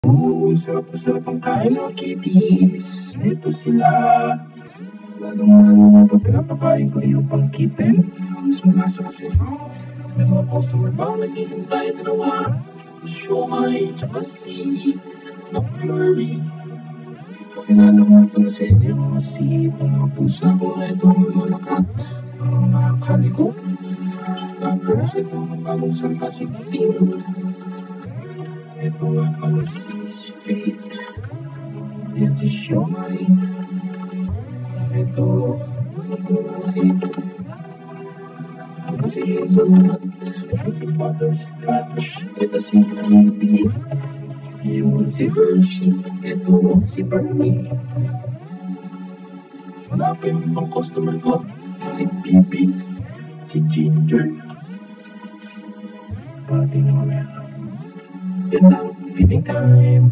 Sarap na sarap ang Hello Kitties. Ito sila. Lalong pag pinapakain ko yung pang-kitten. Mas malasa kasi. May mga customer ba naghihintay dalawa? Siomay, tsaka si McFlurry. Pinalaman ko na sa inyo si itong mga pusa ko. Itong mga cat. Ang mga kaliko. Tapos itong bagong salta si Ting. Ito nga pala si Faith. Yan si Siomay. Ito si Hazelnut. Ito si Butterscotch. Ito si Kitty. Yung si Hershey. Ito si Bernie. Wala pa yung ibang customer ko. Si Bibi. Si Ginger. Pati na mamaya. Yan na, feeding time.